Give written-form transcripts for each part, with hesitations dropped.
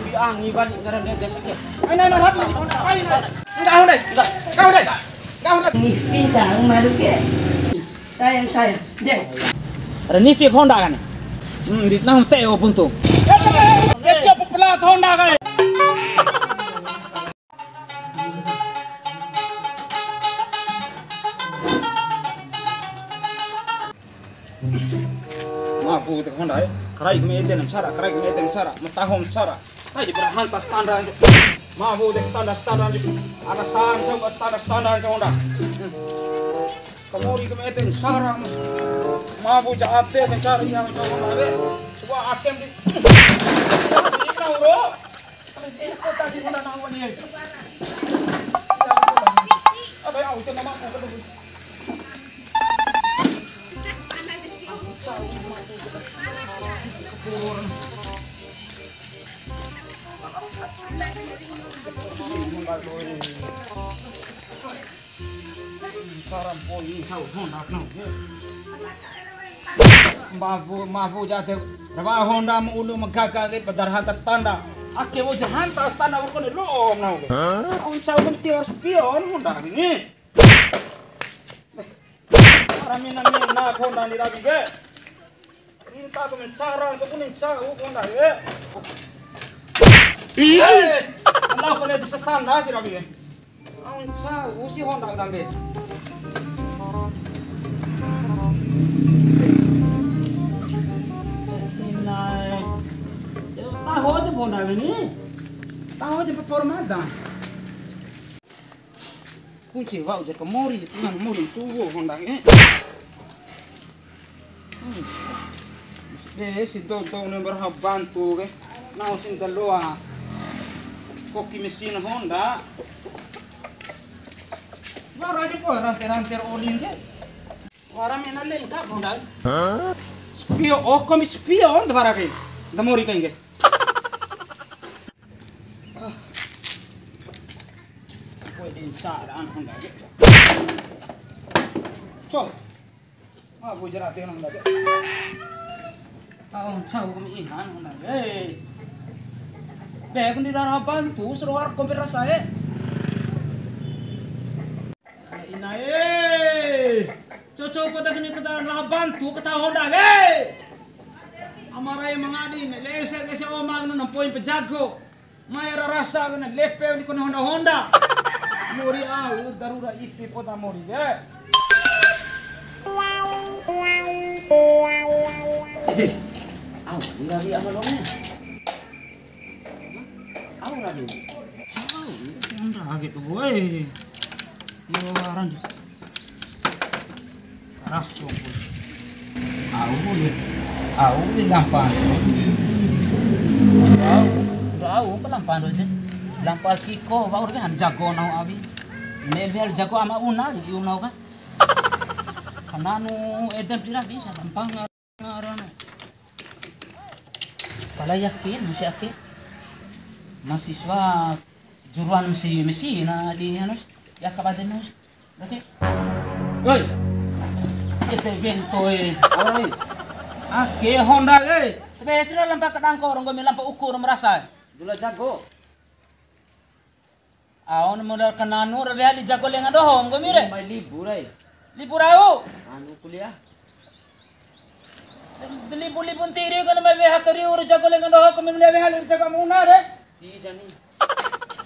biangi balik gara dia desa ke. Ay na hat. Ay na. Enggak udah. Kau udah. Kau udah. Pincang malu ke. Sayang. Dek. Ada Nifik Honda kan? Di nang teo punto. Ito pepelat Honda kan? Maaf, itu Honda ya. Karai kemudian cara, matahom cara. Kayak berhantar standar. Maaf, itu standar. Ada standar Honda. Kemudian kemudian cara. Maaf, jahat deh cara yang Honda deh. Sebuah akem di. Ini bro. Ini kota di Honda nawan ini. Apa yang aku nama aku ketemu. Saram poi hau Honda no. Mafu jate raba Honda mu ulu magaga ke padarhanta standar. Ake mo jahanta standar ko ne lo no. Ang saw ko tiwas pion Honda ini. Marami na Honda ni rabi ke. Rinta ko men saran ko kunin sa Honda ke. Allah ko ne sa standar si rabi ke. Ang saw si Honda dambe. Tahu aja Honda ini, tahu aja performa kunci wau jadi kemori, tuhan mori tuh Honda ini. Si tonton yang berhak bantu ke, nau sin terloa, koki mesin Honda. Baru aja po ranter olin ke, orang mana lengkap Honda. Spion, kami spion tu barang ke, damori kayaknya. Insaraan Honda ke. Cok. Bu jerat dengan Honda ke. Jauh kami ihan Honda ke. Kun di dalam bantu seruar kompir saya. Cocok pada kini kita dalam bantu kita Honda ke. Amarai mangadi lese ke omang nang poin pejago. Mayar rasa kena lepe di kono Honda. Mori darura ipi pota mori ya. Rabi amalongnya. Rabi. Honda gitu boy. Tiwaran. Keras pun. Ni lampan. Pelampan aja. Lampar kiko, baru kan jago nau abi. Nebel jago ama una di unau kan. Kananu edem tidak bisa lampang ngarana. Kalau yakin, masih yakin. Mahasiswa juruan mesi na di hanus, ya kabaden hanus. Oke. Oi. Kita bento oi. Ake Honda Tapi sila lampak kadangko orang lampak ukur merasa. Dula jago. Aon modal kananu rabi jago lengan dohong gomire. May libur ay. Libur ayo. Anu kuliah? Libur tiri kalau may beha kari ur jago lengan dohong kami may beha lir jago muna re. Di jani.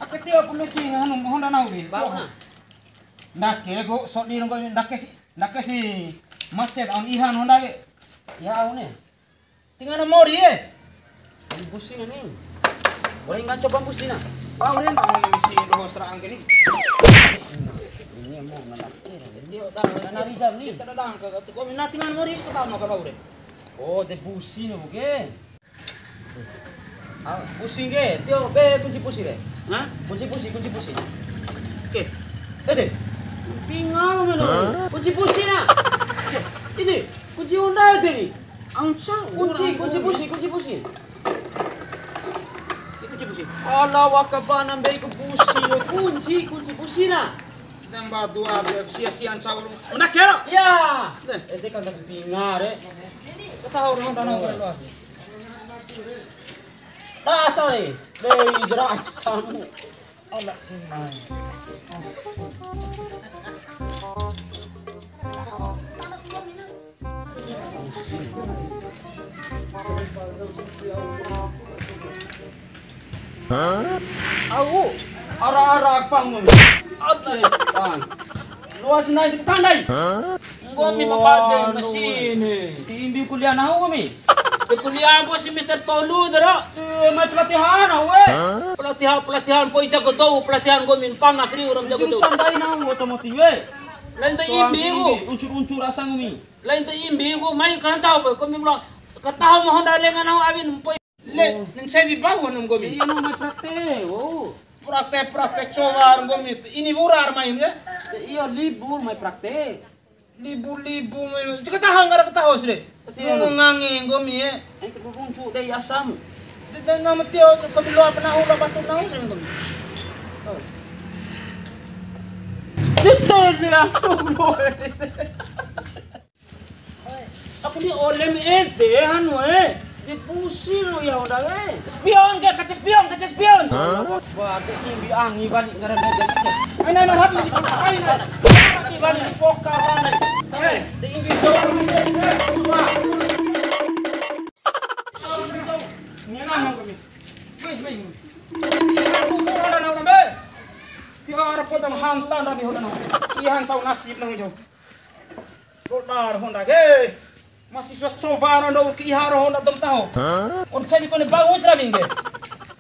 Akati aku mesi anu Honda nawi. Bawa na. Nake go so di ngo nake si macet on ihan Honda ge. Ya aune. Tinggal mori Ini pusing ni. Orang ingat coba pusing na. Rin ang mesi doho serang kini. Ini mau nalakir. Dia tahu Nari jam ni. kita datang ke ko minatingan mori ka tahu ka ure. Oh, de pusing buke. Pusing ke? Tio be kunci pusing ke? Hah? Kunci pusing. Oke. Ede. Pingal meno. Kunci pusing na. Ini kunci Honda ede ni. Ang sang Kunci pusing. Allah wakabanam be pusing. Kunci pusing na. dan batu ada sia-sian caur. Nakero. Ya. Ede kan tak pingar Ketahu Honda nang luas. sorry. Dei jerak samu. Allah. Aku ara-ara pang. Pang. Luas naik ke tandai. Ngomi mabade masine. Imbi kuliah nahu kami. Kuliah mo si Mr. Tolu dara. May pelatihan awe. Pelatihan po jago daw, pelatihan ko min pangakri uram jago daw. Sandai nahu otomotif we. Lain ta imbi ko. Uncur-uncur asa ngumi. Lain ta imbi ko may kantaw po ko min lang. Kataw mo honda lengan nahu abin po. Le, nin sevi bago num gomi. Iya no may praktek. Oh. Praktek coba gomi. Ini burar main ya. Iya libur may praktek. Libu main. Jika tahan gara ketahu sih. Ngangi gomi ya. Ay kuruncur dei asam. Dan nama tio kabilo apa nahu la batu nahu sih gomi. Dito dia. Aku ni olem ente anu Di pusing lo ya udah eh. Spion ke kaca spion. Bagi imbi angi balik ngaran gas. Ay na hat ni ay na. Di balik poka balik. Di imbi do. Semua. Ni na hang kami. Wei. Aku ora na ora be. Ti ara podam hang tan rabi hodan. Ihan sau nasib nang jo. Rodar honda ge. Masih coba ando ke iharo honda dom tahu. On sabi ko ne bagus rabi nge.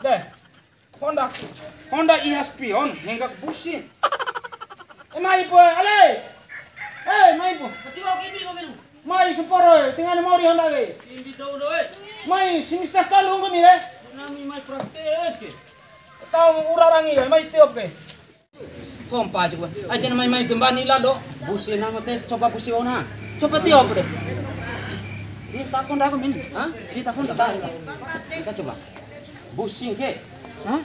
Deh. Honda iha spion hingga busin. Mai po ale. Mai po. Pati mau kimbi ko minum. Mai suporo tinggal mau di honda ge. Kimbi daw do eh. Mai simista kalung ko mire. Nami may praktek ke. Tahu urarangi mai tiop ke. Kompa juga. Aja mai tumbani lado. Busi nama tes coba busi ona. Coba tiop deh. Ini takon dah aku min. Hah? Ini takon dah. Kita coba. Busing ke. Hah?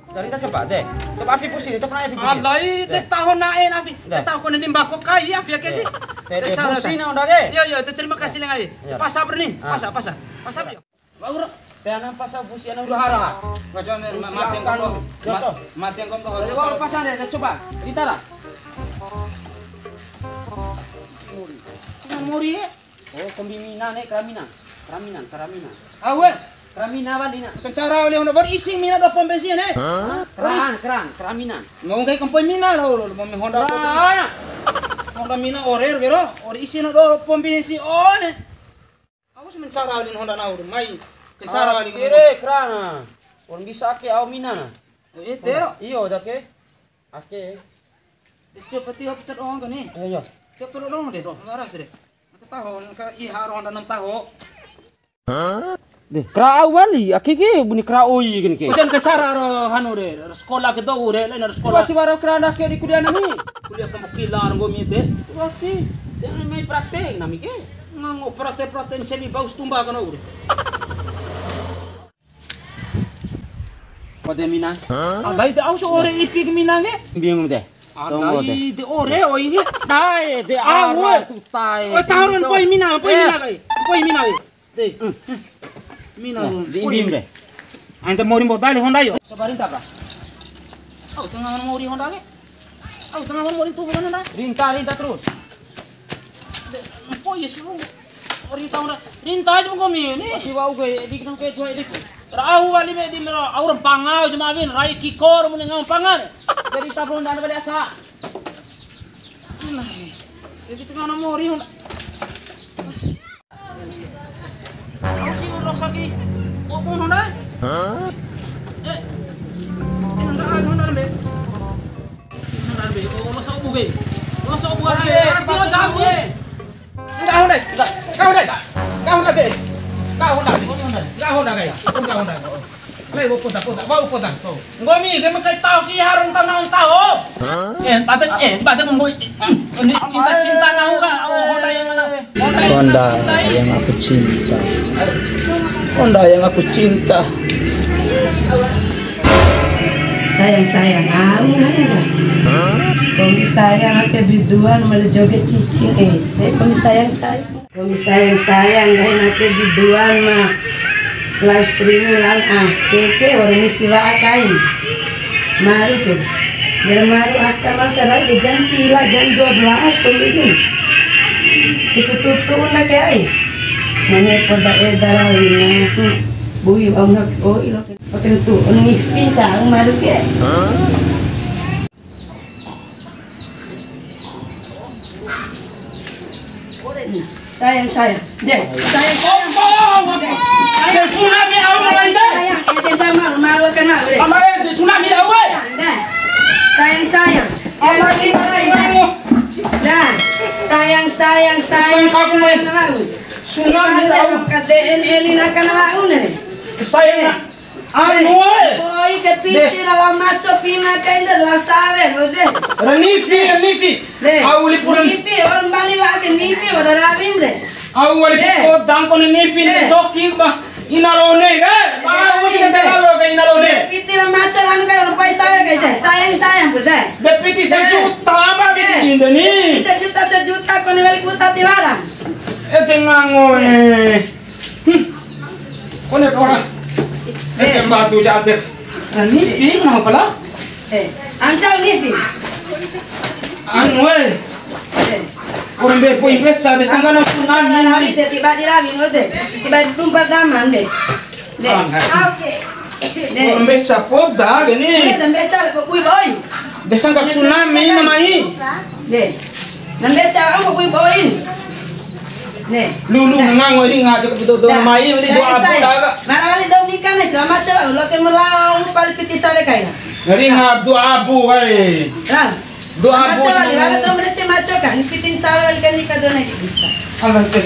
Dari kita coba deh. Coba Afi pusing, coba Afi pusing. Alai te tahun naen Afi. Te tahun ni mbako kai Afi ya kesi. Pusing na udah deh. Yo terima kasih lengai. Pasap ni. Pasap. Pasap yo. Bagus. Peanan pasal busi ana udah hara. Gajon mati yang kau. Mati yang kau. Kalau pasan deh, coba. Kita lah. Muri. Oh, kombinina nih keraminan. Awe. Keramina balina. Kencara oleh ono berisi mina do pom bensin Keran, keraminan. Mau kay kompon mina lo mo Honda. Honda mina orer gero, isi no do pom bensin on. Aku semen cara oleh Honda na mai. Kencara oleh. Kire keran. Orang bisa ake au mina. Tero. Iyo dah ke. Ake. Cepat tiap pecat orang kan ni. Ayo. Tiap turun dong deh. Ngaras deh. Tahu ka iharo Honda 6 tahu. Deh, kera awali, ake ke bunyi kera oi gini ke. Udan kecara ro hanu re, sekolah ke do re, lain sekolah. Berarti baru kera dah ke di kuliah nami. Kuliah kamu kilar go mi de. Berarti jangan main praktek nami ke. Ngango praktek seli baus tumba kan ure. Kode mina. Alai de aus ore ipik minange. Bingung deh. Alai de ore oi ge. Dai, de awa tu tai. Oh tahun poi mina kai. Poi mina ge. De. Mina Di imbim deh. Ante mori modal Honda yo. Sabarin tak lah. Au tengah mori Honda ge. Au tengah mori tu bukan Honda. Rinta terus. Poi yesu. Ori tahun rinta aja mo mi ni. Tiba uge di kenang ke tuai dik. Rahu wali me di mero auran pangau jema bin rai kikor mun ngam pangar. Dari tabung dan balik asa. Nah. Jadi tengah mori Honda. Aku sih udah lagi. Opo Honda? Honda be. Ono sa ubu ge. Ono sa ubu ara. Ara tio jamu. Enggak Honda. Enggak Honda ge. Enggak Honda ge. Enggak Honda. Lai bo puta. Ngomi ge makai tau ki harun tanah tahu. Batang mo. Cinta nahu ka. Honda yang mana? Honda yang aku cinta. Honda yang aku cinta. Sayang, aku nggak. Kami sayang aku biduan malah joget cicing. Kami sayang, kami sayang, aku biduan mah. live streaming lang keke orang ini siwa akain maru ke biar maru akan masalah di jam 12 kondisi itu tutup nak kai nenek pada darah ini bui nak ilo pakai tu ini pincang maru ke sayang deh sayang tsunami awal aja. sayang jangan malu kan malu deh Amare tsunami awal. sayang dah sayang kamu main. Tsunami awal. katain elina kana maune Saya anu boy kepiti la macho pina kainda la sabe ode Ranifi. Awali puran. nipi orang bali lagi nipi orang rabimre Awali po dangko ni Nifi ni Soki ba inalone ga. Ba usi ka talo ga inalone. kepiti la macho lan kai orang paisa ga ide sayang bude Deputy sejuta ba bikin ni. sejuta koni wali kuta tiwara Tengango Kone kora. Batu jate. Nifi kenapa pala? amchau nipi Anu Orang ber poin pesa de sangana tsunami Ravi de tiba di ravi ode tiba di tumpa daman de Orang pesa poda gini. dan beca ko kui boy Besang ka tsunami mamai. de dan beca ang ko kui boy ne Lulu ngango ini ngajak betul mamai ini doa abu daga. marawali daw nikah na selamat sa lo ke mulao pal piti sabe kay Ngari ngab doa abu hai. Ram Doa abu. macho wali wala daw mreche macho kan pitin sabe wali kan nikah do na kibista Allah te.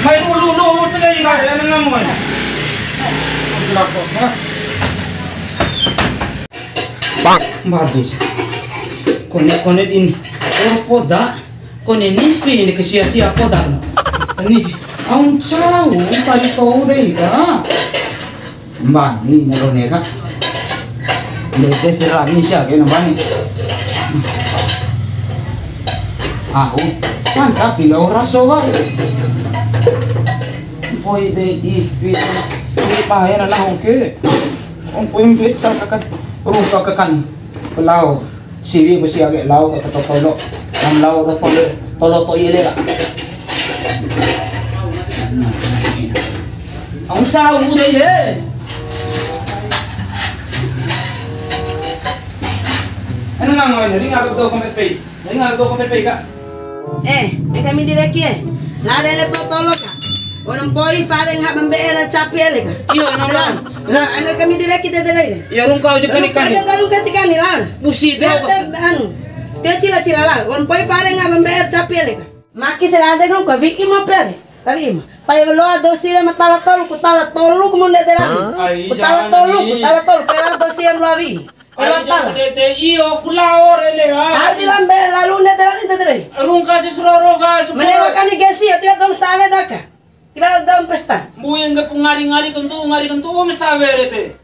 Mai lulu tu dari ngajak ngango. Bang, badu. Kone ini. Poda. Kone Nifi ini kesia-sia poda. Nifi. Ang chau pali to dei ka. Mbang ni nalone ka. Lete sira ni siya ke nambani. Aku sanca pilo raso ba. Poi de ipi pa na lang ke. Ang puimbit sa kakan ruka kakan. Pelau siwi besi agak lau ka tolo. Ang lau ra tolo to ile ka. Ang sao ude ye. Ano nga ngayon? Ring ako daw comment pay ka. kami di aquí la de le totolo ka orang poi faren ha bambera chapiele ka Iyo ano la ana kami di aquí de dele Yarong ka uji kanikan. ada darung kasih kan la Busi dia anu dia cila la orang poi faren ha bambera chapiele ka maki se la de no ko viki mo pele kali mo pai lo dosi le matala tolu como de dera kutala tolu pero dosi en lo avi Ayo dete iyo kulaor ele ha. Ardi lambe la lune de valinte de Rung ka jisroro ka. Menewa kani gensi tiba dom sabe daka. Tiba dom pesta. Buyen ga ngari kantu o mesavere te.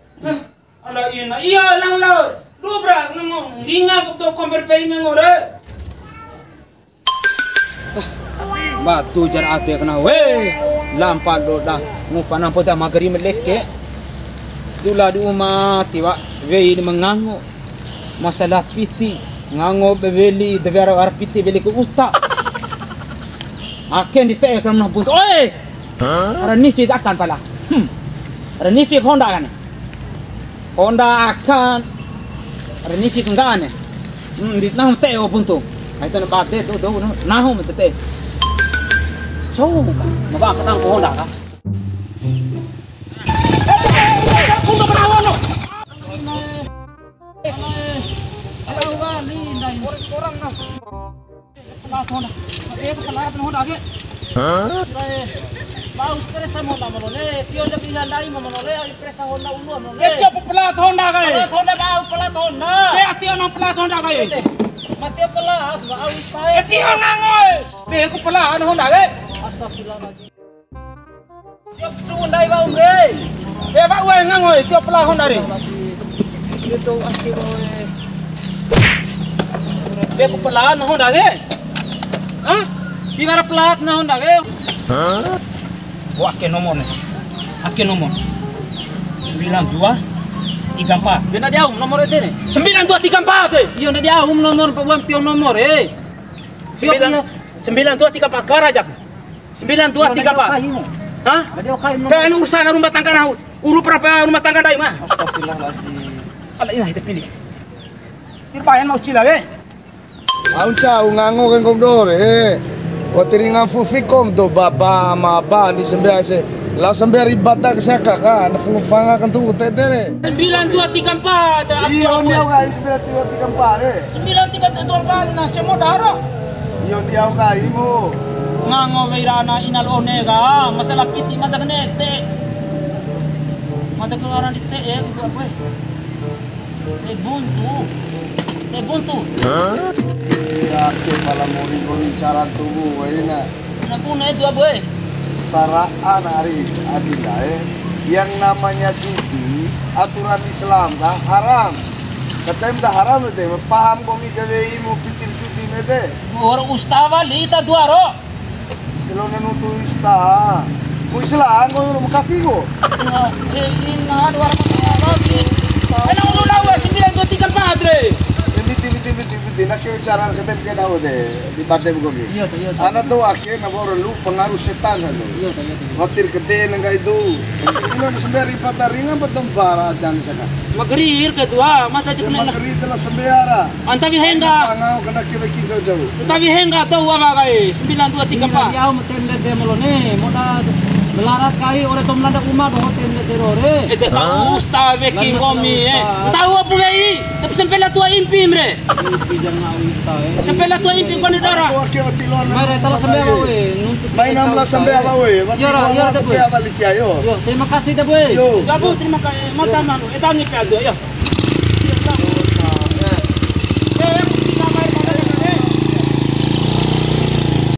Ala ina iya lang laor. Rubra namo ringa ko to komper pay ngore. Batu jar ate kana we. Lampa do da ngupana pota magari meleke. Dula di uma tiwa vei mengango masalah piti ngango beveli devara ar piti beli ku uta aken di te kan buntu oi ara nifi akan pala ara nifi Honda akan ara nifi ngane di nah te o buntu ai tan ba te do na ho me te chou ba ma ba ka tang ko Honda ka Punto para uno. Orang na. Honda. Honda ke. Baus presa Honda molole. Tio ja pila lai molole ai presa Honda uno molole. Tio pelat Honda kae. Honda bau pelat Honda. Be tio no pelat Honda kae. Matio pelat baus pae. Tio ngangoi. Be ku pelat Honda kae. Astagfirullahalazim. Tio sundai bau bre. Ba uwe ngangoi tio pelat Honda ri. Itu astiro. Be ku pelat Honda kae. Hah? Di mana pelat Honda kae? Wah ke nomor nih. Akin nomor 9234. Dia nak dia nomor itu ni. 9234. Iya nak dia nomor buam tio nomor 9234 karajak. 9234. Hah? Dia kain nomor. Kan urusan rumah tangga nah. Uru berapa rumah tangga dai mah? Astagfirullahalazim. Ala ina kita pilih. Kirpayan mau cila Aunca ungango kan komdore. O tiringan fufikom do baba maba ni sembiase. La sembiar ibada kesaka ka na fungfanga kan tu tedere. 9234. Iyo dia ga sembiar tiga tiga pare. 9324 na cemo daro. Iyo dia ga imo. Ngango veirana inal onega masalah piti madagne te. Madag orang di te gitu apa? Te buntu. Ya ke malam muri goni cara tubuh na. Na puna itu boy. Saraan hari adila yang namanya judi aturan Islam dah haram. Kacem dah haram itu, paham komi kawei mu pikir judi mede. Orang ustawa lita duaro. Kalau nenutu ista, mu Islam kau mu kafigo. Ina dua orang lagi. Enak ulu lawa 9234. Biti nak kau cara keten ke dah ode di batem komi. Iya tu. Anak tu akhir nak baru lu pengaruh setan tu. Iya tu. Waktu keten enggak itu. Ini sembari patah ringan betul para jangan sekat. Magrir kedua mata cekna. Magri telah sembiara. Antawi henga. Pangau kena kebeki jauh-jauh. Antawi henga tahu apa kai 9234. Dia meten de molone, moda melarat kai oleh tom landa umah do hotel de terore. Itu tahu ustave king komi Tahu apa gai? Tapi sampai la tua impim re. Jangan awita Sampai la tua impim kau ni dara. Aku akhir tilon. Mari tala sampai we. Main 16 sampai apa we? Waktu apa licia yo. Yo, terima kasih dah boy. Yo. Gabu terima kasih. Mata manu. Eta ni pedo ya.